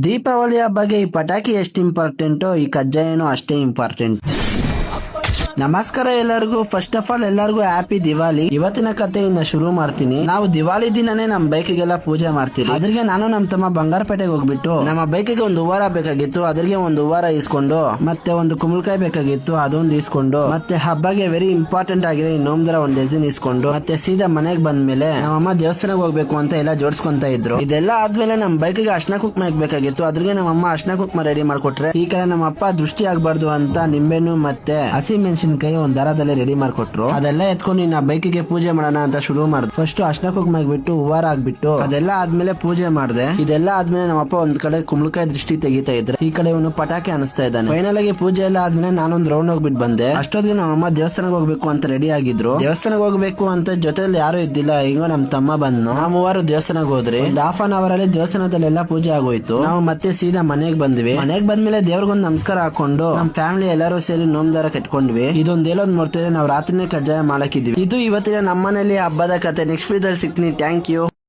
ದೀಪಾವಳಿ ಹಬ್ಬಗೆ ಈ ಪಟಾಕಿ ಎಷ್ಟು ಇಂಪಾರ್ಟೆಂಟೋ ಈ ಕಜ್ಜಾಯನೂ ಅಷ್ಟೇ ಇಂಪಾರ್ಟೆಂಟ್. ನಮಸ್ಕಾರ ಎಲ್ಲರಿಗೂ. ಫಸ್ಟ್ ಆಫ್ ಆಲ್ ಎಲ್ಲರಿಗೂ ಹ್ಯಾಪಿ ದಿವಾಲಿ. ಇವತ್ತಿನ ಕಥೆಯನ್ನ ಶುರು ಮಾಡ್ತೀನಿ. ನಾವು ದಿವಾಲಿ ದಿನನೇ ನಮ್ ಬೈಕ್ಗೆಲ್ಲ ಪೂಜೆ ಮಾಡ್ತೀವಿ. ಅದ್ರಿಗೆ ನಾನು ನಮ್ ತಮ್ಮ ಬಂಗಾರಪೇಟೆಗೆ ಹೋಗ್ಬಿಟ್ಟು ನಮ್ಮ ಬೈಕಿಗೆ ಒಂದು ಹೂವಾರ ಬೇಕಾಗಿತ್ತು, ಅದ್ರಿಗೆ ಒಂದು ಹೂವಾರ ಇಸ್ಕೊಂಡು, ಮತ್ತೆ ಒಂದು ಕುಂಬಳಕಾಯಿ ಬೇಕಾಗಿತ್ತು, ಅದೊಂದು ಇಸ್ಕೊಂಡು, ಮತ್ತೆ ಹಬ್ಬಗೆ ವೆರಿ ಇಂಪಾರ್ಟೆಂಟ್ ಆಗಿರೋ ಇನ್ನೊಂದರ ಒಂದು ಡಜನ್ ಇಸ್ಕೊಂಡು, ಮತ್ತೆ ಸೀದಾ ಮನೆಗೆ ಬಂದ್ಮೇಲೆ ನಮ್ಮಮ್ಮ ದೇವಸ್ಥಾನಕ್ಕೆ ಹೋಗ್ಬೇಕು ಅಂತ ಎಲ್ಲ ಜೋಡಿಸ್ಕೊಂತ ಇದ್ರು. ಇದೆಲ್ಲ ಆದ್ಮೇಲೆ ನಮ್ ಬೈಕಿಗೆ ಅರ್ಶನ ಕುಂಕುಮ ಬೇಕಾಗಿತ್ತು. ಅದ್ರಿಗೆ ನಮ್ಮಮ್ಮ ಅರ್ಶನ ಕುಂಕುಮ ರೆಡಿ ಮಾಡ್ಕೊಟ್ರೆ, ಈ ಕಡೆ ನಮ್ಮ ಅಪ್ಪ ದೃಷ್ಟಿ ಆಗ್ಬಾರ್ದು ಅಂತ ನಿಂಬೆಣ್ಣು ಮತ್ತೆ ಹಸಿ ಮೆಣಸಿನಕಾಯಿ ಒಂದ್ ದಾರದಲ್ಲಿ ರೆಡಿ ಮಾಡ್ಕೊಟ್ರು. ಅದೆಲ್ಲ ಎತ್ಕೊಂಡು ನಾ ಬೈಕಿಗೆ ಪೂಜೆ ಮಾಡೋಣ ಅಂತ ಶುರು ಮಾಡಿದ್. ಫಸ್ಟ್ ಅರ್ಶನ ಕುಂಕುಮ ಬಿಟ್ಟು ಹೂವಾರ ಆಗ್ಬಿಟ್ಟು ಅದೆಲ್ಲ ಆದ್ಮೇಲೆ ಪೂಜೆ ಮಾಡಿದೆ. ಇದೆಲ್ಲ ಆದ್ಮೇಲೆ ನಮ್ಮಪ್ಪ ಒಂದ್ ಕಡೆ ಕುಂಬಳಕಾಯಿ ದೃಷ್ಟಿ ತೆಗಿತಾ ಇದ್ರೆ, ಈ ಕಡೆ ಇವನು ಪಟಾಕಿ ಅನಿಸ್ತಾ ಇದ್ದಾನೆ. ಫೈನಲ್ ಆಗಿ ಪೂಜೆ ಎಲ್ಲ ಆದ್ಮೇಲೆ ನಾನೊಂದ್ ರೌಂಡ್ ಹೋಗ್ಬಿಟ್ಟು ಬಂದೆ. ಅಷ್ಟೊತ್ತಿಗೆ ನಮ್ಮಮ್ಮ ದೇವಸ್ಥಾನಕ್ಕೆ ಹೋಗ್ಬೇಕು ಅಂತ ರೆಡಿ ಆಗಿದ್ರು. ದೇವಸ್ಥಾನಕ್ಕೆ ಹೋಗ್ಬೇಕು ಅಂತ ಜೊತೆಲಿ ಯಾರು ಇದ್ದಿಲ್ಲ. ಈಗ ನಮ್ ತಮ್ಮ ಬಂದ್ನು. ನಾವು ಮೂವರು ದೇವಸ್ಥಾನಕ್ಕೆ ಹೋದ್ರಿ. ಹಾಫ್ ಅನ್ ಅವರ್ ಅಲ್ಲಿ ದೇವಸ್ಥಾನದಲ್ಲೆಲ್ಲ ಪೂಜೆ ಆಗೋಯ್ತು. ನಾವು ಮತ್ತೆ ಸೀದಾ ಮನೆಗೆ ಬಂದ್ವಿ. ಮನೆಗೆ ಬಂದ್ಮೇಲೆ ದೇವ್ರಿಗೊಂದು ನಮಸ್ಕಾರ ಹಾಕೊಂಡು ನಮ್ ಫ್ಯಾಮಿಲಿ ಎಲ್ಲರೂ ಸೇರಿ ನೋಮ್ದಾರ ಕಟ್ಕೊಂಡ್ವಿ. ಇದೊಂದ್ ಹೇಳೋದ್ ನೋಡ್ತಿದ್ರೆ ನಾವು ರಾತ್ರಿನೇ ಕಜ್ಜಾಯ ಮಾಡಾಕಿದ್ವಿ. ಇದು ಇವತ್ತಿನ ನಮ್ಮನೇಲಿ ಹಬ್ಬದ ಕತೆ. ನೆಕ್ಸ್ಟ್ ವೀಡಿಯೋದಲ್ಲಿ ಸಿಗ್ತೀನಿ. Thank you.